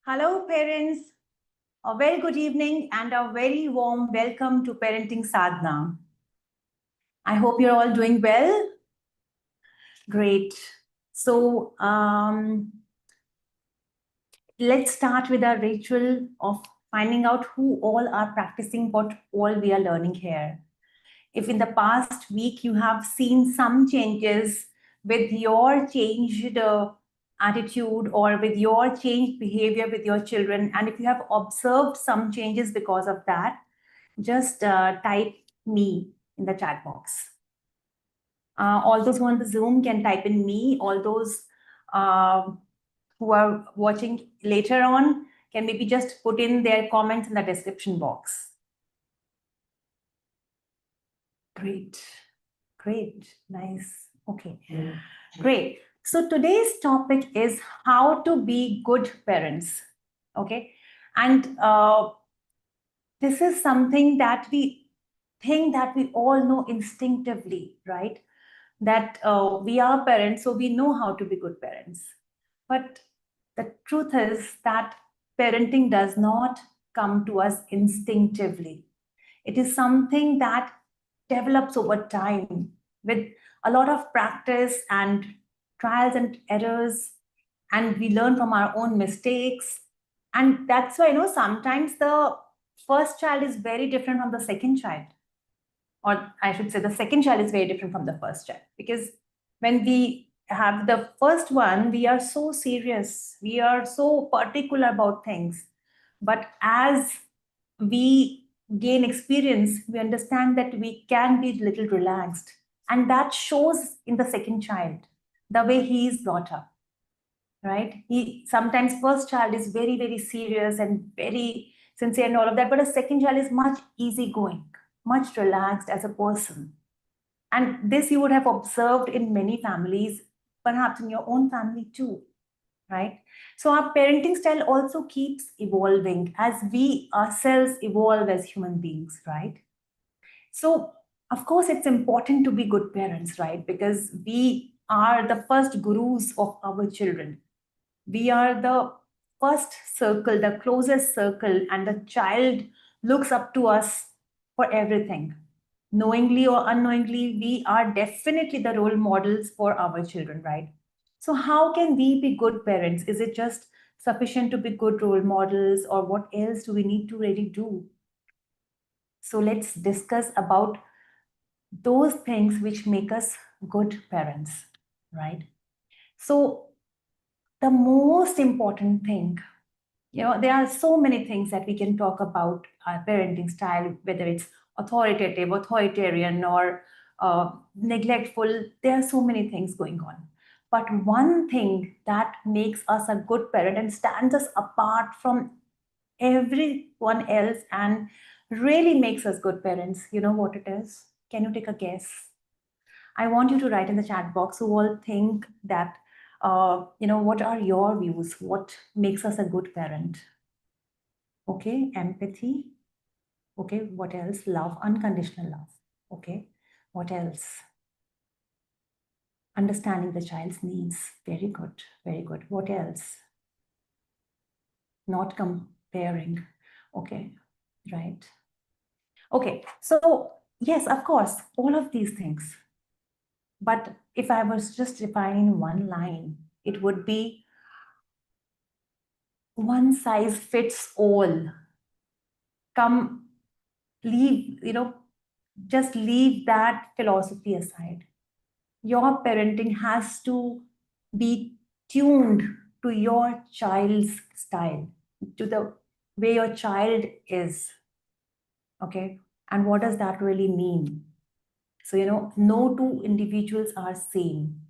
Hello, parents. A very good evening and a very warm welcome to Parenting Sadhana. I hope you're all doing well. Great. So, let's start with our ritual of finding out who all are practicing what all we are learning here. If in the past week you have seen some changes with your changed attitude or with your changed behavior with your children, and if you have observed some changes because of that, just type me in the chat box. All those who are on the Zoom can type in me. All those who are watching later on can maybe just put in their comments in the description box. Great. Great. Nice. Okay. Great. So today's topic is how to be good parents. Okay. And this is something that we think that we all know instinctively, right? That we are parents, so we know how to be good parents. But the truth is that parenting does not come to us instinctively. It is something that develops over time with a lot of practice and trials and errors, and we learn from our own mistakes. And that's why, sometimes the first child is very different from the second child. Or I should say, the second child is very different from the first child. Because when we have the first one, we are so serious, we are so particular about things. But as we gain experience, we understand that we can be a little relaxed. And that shows in the second child, the way he is brought up, right? He sometimes first child is very, very serious and very sincere and all of that, but a second child is much easygoing, much relaxed as a person. And this you would have observed in many families, perhaps in your own family too, right? So our parenting style also keeps evolving as we ourselves evolve as human beings, right? So, of course, it's important to be good parents, right? Because we are the first gurus of our children. We are the first circle, the closest circle, and the child looks up to us for everything. Knowingly or unknowingly, we are definitely the role models for our children, right? So, how can we be good parents? Is it just sufficient to be good role models, or what else do we need to really do? So, let's discuss about those things which make us good parents, right? So, the most important thing, there are so many things that we can talk about our parenting style, whether it's authoritative, authoritarian, or neglectful. There are so many things going on. But one thing that makes us a good parent and stands us apart from everyone else and really makes us good parents, you know what it is? Can you take a guess? I want you to write in the chat box who all think that, what are your views? What makes us a good parent? Okay, empathy. Okay, what else? Love, unconditional love. Okay, what else? Understanding the child's needs. Very good, very good. What else? Not comparing. Okay, right. Okay, so yes, of course, all of these things. But if I was just defining one line, it would be one size fits all. Come, leave, just leave that philosophy aside. Your parenting has to be tuned to your child's style, to the way your child is. Okay. And what does that really mean? So, no two individuals are same.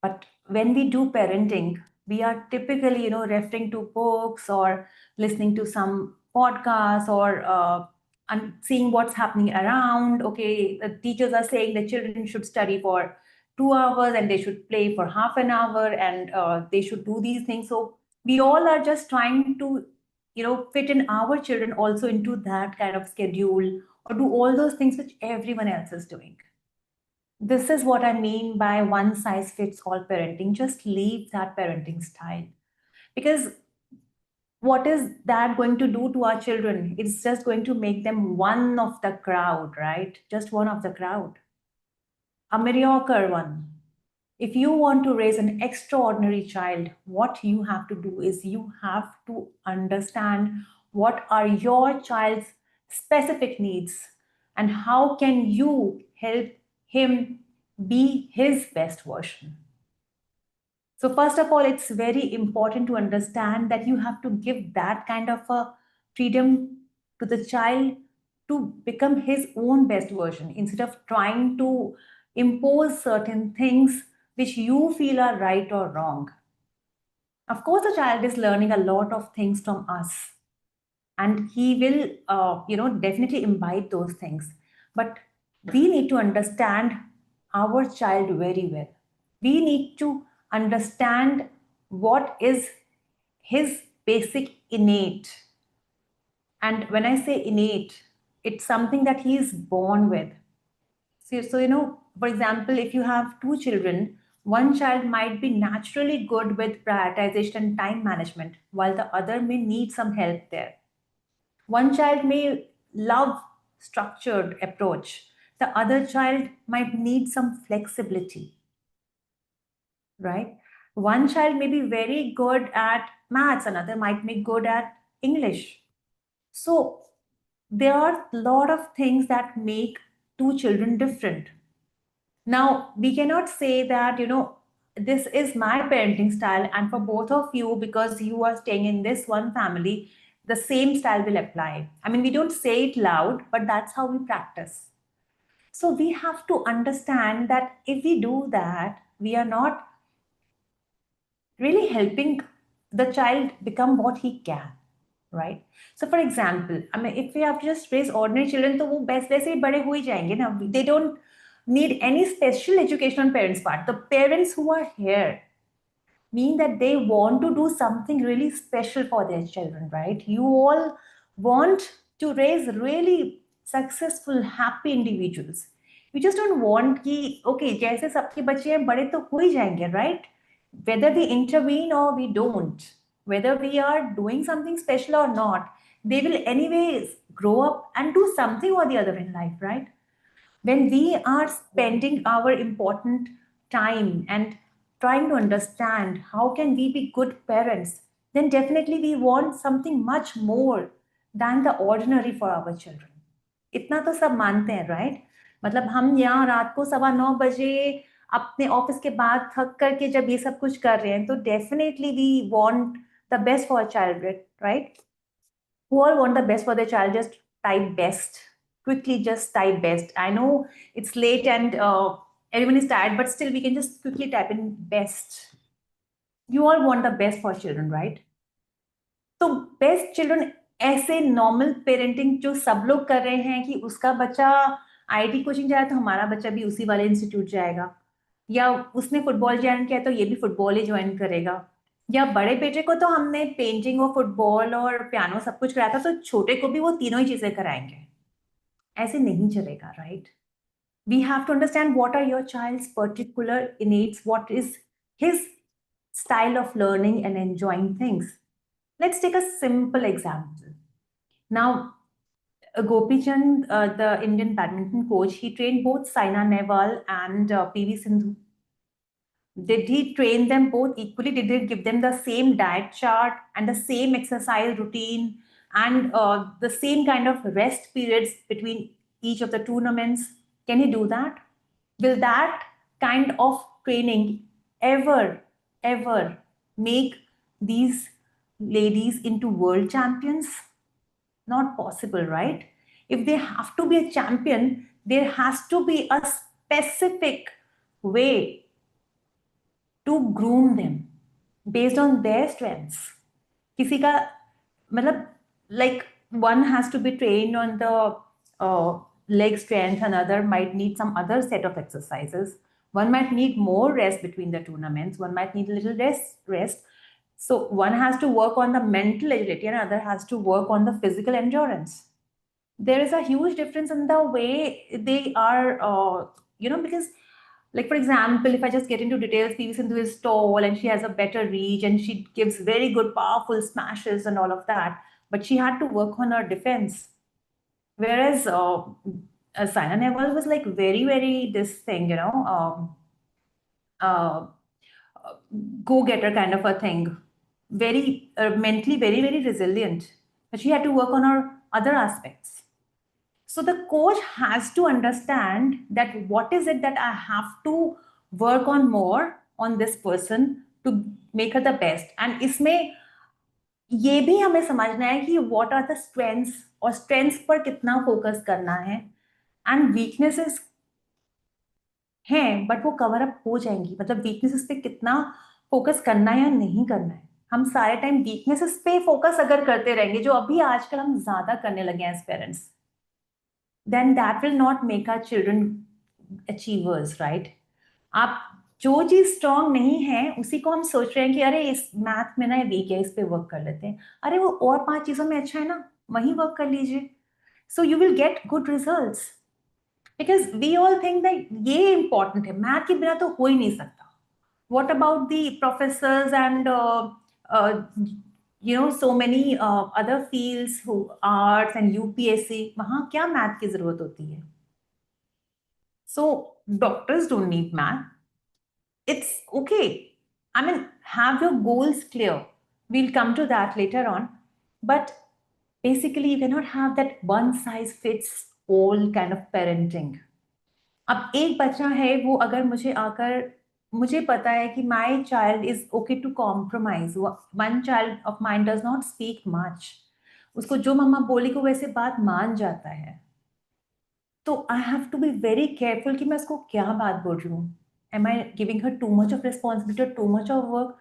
But when we do parenting, we are typically, referring to books or listening to some podcasts or and seeing what's happening around. Okay, the teachers are saying the children should study for 2 hours and they should play for half an hour and they should do these things. So we all are just trying to, fit in our children also into that kind of schedule or do all those things which everyone else is doing. This is what I mean by one size fits all parenting. Just leave that parenting style. Because what is that going to do to our children? It's just going to make them one of the crowd, right? Just one of the crowd, a mediocre one. If you want to raise an extraordinary child, what you have to do is you have to understand what are your child's specific needs and how can you help him be his best version. So first of all, it's very important to understand that you have to give that kind of a freedom to the child to become his own best version instead of trying to impose certain things which you feel are right or wrong. Of course, the child is learning a lot of things from us, and he will, definitely imbibe those things. But we need to understand our child very well. We need to understand what is his basic innate. And when I say innate, it's something that he is born with. So, for example, if you have two children, one child might be naturally good with prioritization and time management, while the other may need some help there. One child may love structured approach. The other child might need some flexibility, right? One child may be very good at maths, another might be good at English. So there are a lot of things that make two children different. Now, we cannot say that, this is my parenting style, and for both of you, because you are staying in this one family, the same style will apply. I mean, we don't say it loud, but that's how we practice. So we have to understand that if we do that, we are not really helping the child become what he can, right? So for example, I mean, if we have just raised ordinary children, तो वो बस वैसे ही बड़े हो ही जाएंगे ना. They don't need any special education on parents' part. The parents who are here mean that they want to do something really special for their children, right? You all want to raise really successful, happy individuals. You just don't want कि okay, जैसे सबके बच्चे हैं बड़े तो हो ही जाएंगे, right? Whether we intervene or we don't, whether we are doing something special or not, they will anyways grow up and do something or the other in life, right? When we are spending our important time and trying to understand how can we be good parents, then definitely we want something much more than the ordinary for our children. इतना तो सब मानते हैं, right? मतलब हम यहाँ रात को 9:15 बजे अपने ऑफिस के बाद थक करके जब ये सब कुछ कर रहे हैं, तो definitely we want the best for child, right? Who all want the best for their child? Just type best. Quickly, just type best. I know it's late and everyone is tired, but still we can just quickly type in best. You all want the best for children, right? तो best children ऐसे normal parenting जो सब लोग कर रहे हैं कि उसका बच्चा आईटी कोचिंग जाए तो हमारा बच्चा भी उसी वाले इंस्टीट्यूट जाएगा, या उसने फुटबॉल ज्वाइन किया तो ये भी फुटबॉल ही ज्वाइन करेगा, या बड़े बेटे को तो हमने पेंटिंग और फुटबॉल और पियानो सब कुछ कराया था तो छोटे को भी वो तीनों ही चीजें कराएंगे. ऐसे नहीं चलेगा, right? We have to understand what are your child's particular innates, what is his style of learning and enjoying things. Let's take a simple example. Now, Gopi Chand, the Indian badminton coach, he trained both Saina Nehwal and PV Sindhu. Did he train them both equally? Did he give them the same diet chart and the same exercise routine and the same kind of rest periods between each of the tournaments? Can he do that? Will that kind of training ever make these ladies into world champions? Not possible, right? If they have to be a champion, there has to be a specific way to groom them based on their strengths. किसी का मतलब, like, one has to be trained on the leg strength, another might need some other set of exercises. One might need more rest between the tournaments, one might need a little rest. So one has to work on the mental agility and another has to work on the physical endurance. There is a huge difference in the way they are, because Like, for example, if I just get into details, PV Sindhu is tall and she has a better reach and she gives very good, powerful smashes and all of that. But she had to work on her defense. Whereas Saina Nehwal was like very, very this thing, uh, go-getter kind of a thing. Very mentally, very, very resilient. But she had to work on her other aspects. So the coach has to understand that what is it that I have to work on more on this person to make her the best. And इसमें ये भी हमें समझना है कि what are the strengths और strengths पर कितना focus करना है and weaknesses हैं बट वो कवर अप हो जाएंगी मतलब वीकनेसेस पे कितना फोकस करना है या नहीं करना है हम सारे टाइम वीकनेसेस पे फोकस अगर करते रहेंगे जो अभी आजकल हम ज्यादा करने लगे हैं as parents then that will not make our children achievers, right? आप जो चीज स्ट्रांग नहीं है उसी को हम सोच रहे हैं कि अरे इस मैथ में ना वीक है इस पे वर्क कर लेते हैं अरे वो और 5 चीजों में अच्छा है ना वहीं वर्क कर लीजिए so you will get good results because we all think that ये इंपॉर्टेंट है मैथ के बिना तो हो ही नहीं सकता what about the professors and so many other fields who arts and UPSC वहां क्या मैथ की जरूरत होती है so doctors don't need math it's okay I mean have your goals clear we'll come to that later on but basically you cannot have that one size fits all kind of parenting अब एक बच्चा है वो अगर मुझे आकर मुझे पता है कि my child is okay to compromise one child of mind does not speak much उसको जो मम्मा बोली को वैसे बात मान जाता है तो I have to be very careful कि मैं उसको क्या बात बोल रही हूँ am I giving her too much of responsibility too much of work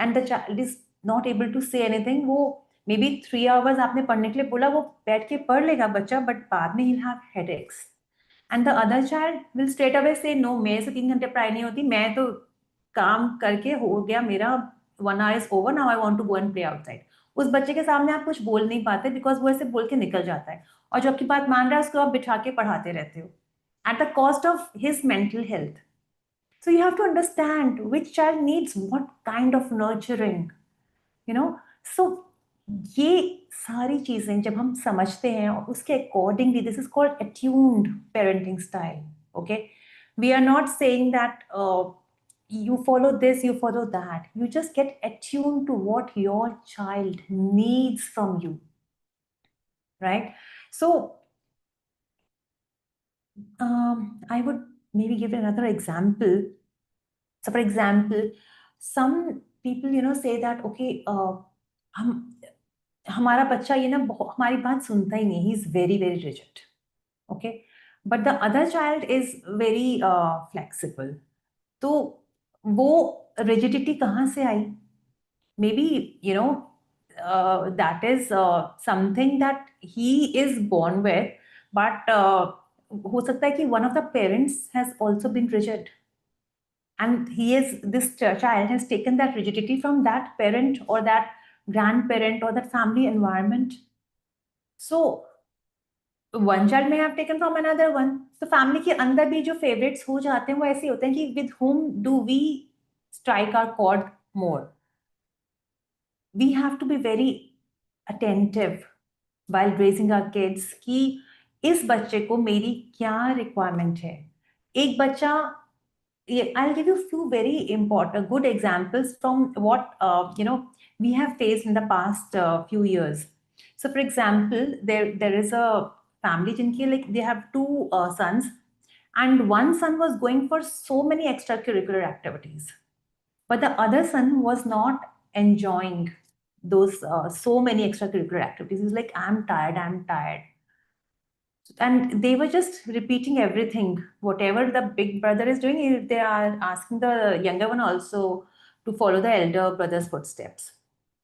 and the child is not able to say anything वो मे बी 3 आवर्स आपने पढ़ने के लिए बोला वो बैठ के पढ़ लेगा बच्चा बट बाद में he'll have headaches and the other child will straight away से नो मेरे से 3 घंटे पढ़ाई नहीं होती मैं तो काम करके हो गया मेरा 1 hour is over now I want to go and play outside उस बच्चे के सामने आप कुछ बोल नहीं पाते बिकॉज वो ऐसे बोल के निकल जाता है और जो आपकी बात मान रहा है उसको आप बिठा के पढ़ाते रहते हो at the cost of his mental health so you have to understand which child needs what kind of nurturing so ये सारी चीजें जब हम समझते हैं और उसके accordingly this is called attuned parenting style okay we are not saying that you follow this you follow that you just get attuned to what your child needs from you right so I would maybe give another example so for example some people say that okay हम हमारा बच्चा ये ना हमारी बात सुनता ही नहीं he is very very rigid okay but the other child is very flexible तो वो रिजिडिटी कहाँ से I may be that is something that he is born with but हो सकता है कि one of the parents has also been rigid and this child has taken that rigidity from that parent or that grandparent or that family environment so one child may have taken from another one so family के अंदर भी जो favorites हो जाते हैं वो ऐसे होते हैं कि with whom do we strike our chord more we have to be very attentive while raising our kids कि इस बच्चे को मेरी क्या requirement है एक बच्चा I'll give you a few very important, good examples from what we have faced in the past few years. So, for example, there is a family jinki like they have two sons, and one son was going for so many extracurricular activities, but the other son was not enjoying those so many extracurricular activities. He's like, I'm tired, I'm tired. And they were just repeating everything whatever the big brother is doing they are asking the younger one also to follow the elder brother's footsteps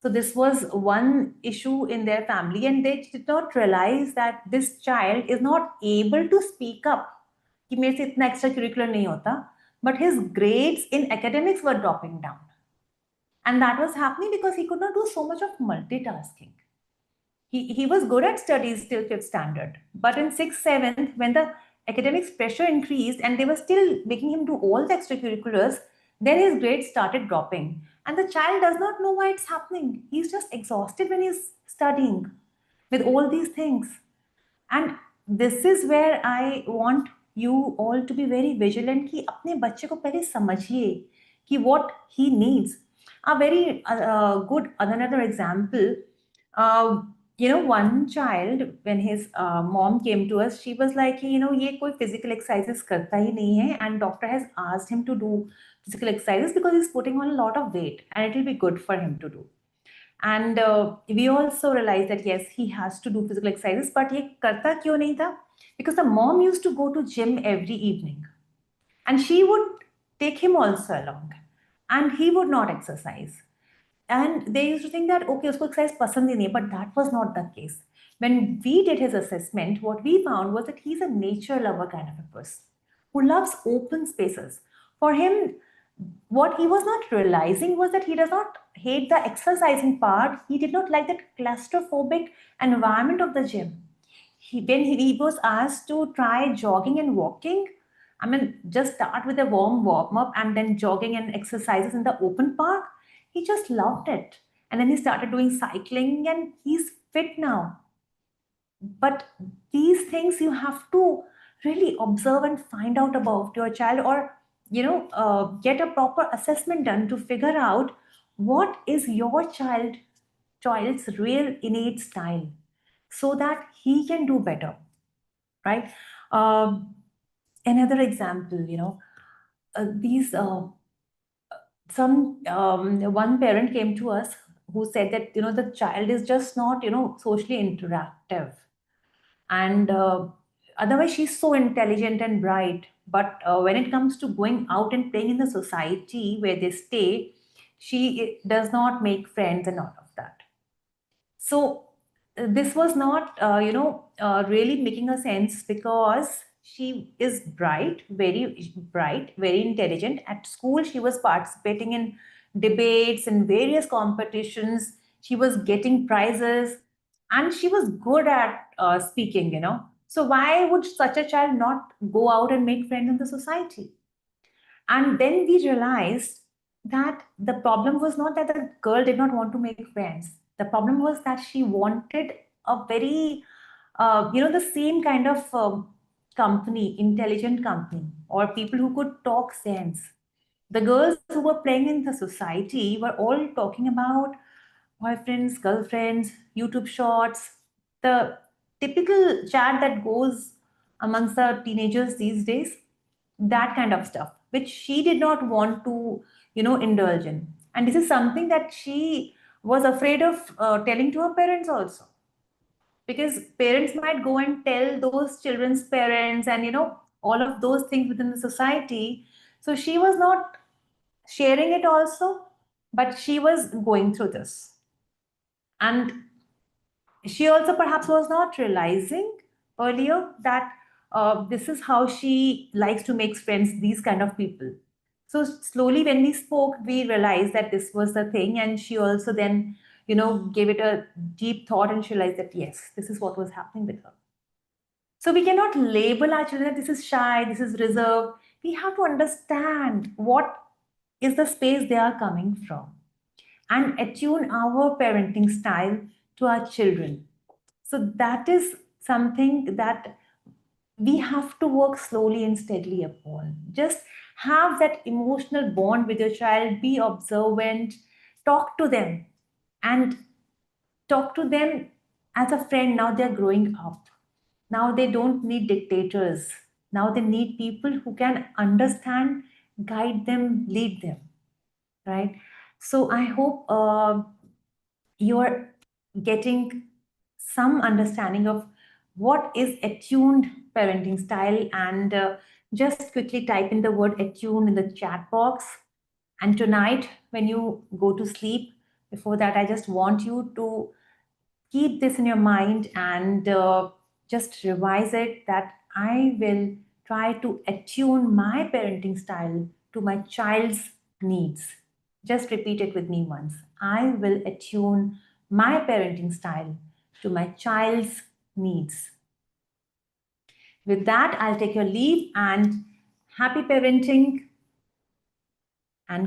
so this was one issue in their family and they did not realize that this child is not able to speak up कि मेरे से इतना extra curricular नहीं होता but his grades in academics were dropping down and that was happening because he could not do so much of multitasking he was good at studies till 5th standard. But in 6th, 7th, when the academics pressure increased and they were still making him do all the extracurriculars, then his grades started dropping. And the child does not know why it's happening. He's just exhausted when he's studying with all these things. And this is where I want you all to be very vigilant कि अपने बच्चे को पहले समझिए कि what he needs. A very good another example. One child, when his mom came to us, she was like, ये कोई physical exercises करता ही नहीं है, and doctor has asked him to do physical exercises because he's putting on a lot of weight, and it will be good for him to do. And we also realized that yes, he has to do physical exercises, but ये करता क्यों नहीं था? Because the mom used to go to gym every evening, and she would take him also along, and he would not exercise. And they used to think that okay, usko exercise pasand hi nahi hai, but that was not the case. When we did his assessment, what we found was that he's a nature lover kind of a person who loves open spaces. For him, what he was not realizing was that he does not hate the exercising part. He did not like that claustrophobic environment of the gym. When he was asked to try jogging and walking, I mean, just start with a warm up and then jogging and exercises in the open park. He just loved it. And then he started doing cycling and he's fit now. But these things you have to really observe and find out about your child, or get a proper assessment done to figure out what is your child's real innate style so that he can do better, right? Another example, these some one parent came to us who said that the child is just not socially interactive, and otherwise she's so intelligent and bright, but when it comes to going out and playing in the society where they stay, she does not make friends and all of that. So this was not really making a sense, because she is bright, very intelligent. At school she was participating in debates and various competitions. She was getting prizes, and she was good at speaking, so why would such a child not go out and make friends in the society? And then we realized that the problem was not that the girl did not want to make friends. The problem was that she wanted a very, the same kind of company, intelligent company, or people who could talk sense. The girls who were playing in the society were all talking about boyfriends, girlfriends, YouTube shorts, the typical chat that goes amongst the teenagers these days, that kind of stuff, which she did not want to, indulge in. And this is something that she was afraid of telling to her parents also, because parents might go and tell those children's parents and, all of those things within the society. So she was not sharing it also, but she was going through this. And she also perhaps was not realizing earlier that this is how she likes to make friends, these kind of people. So slowly when we spoke, we realized that this was the thing, and she also then gave it a deep thought, and she realized that yes, this is what was happening with her. So we cannot label our children that this is shy, this is reserved. We have to understand what is the space they are coming from and attune our parenting style to our children. So that is something that we have to work slowly and steadily upon. Just have that emotional bond with your child, be observant, talk to them, and talk to them as a friend. Now they're growing up. Now they don't need dictators. Now they need people who can understand, guide them, lead them, right? So I hope you're getting some understanding of what is attuned parenting style, and just quickly type in the word attune in the chat box. And tonight when you go to sleep, before that I just want you to keep this in your mind and just revise it, that I will try to attune my parenting style to my child's needs. Just repeat it with me once. I will attune my parenting style to my child's needs. With that, I'll take your leave and happy parenting.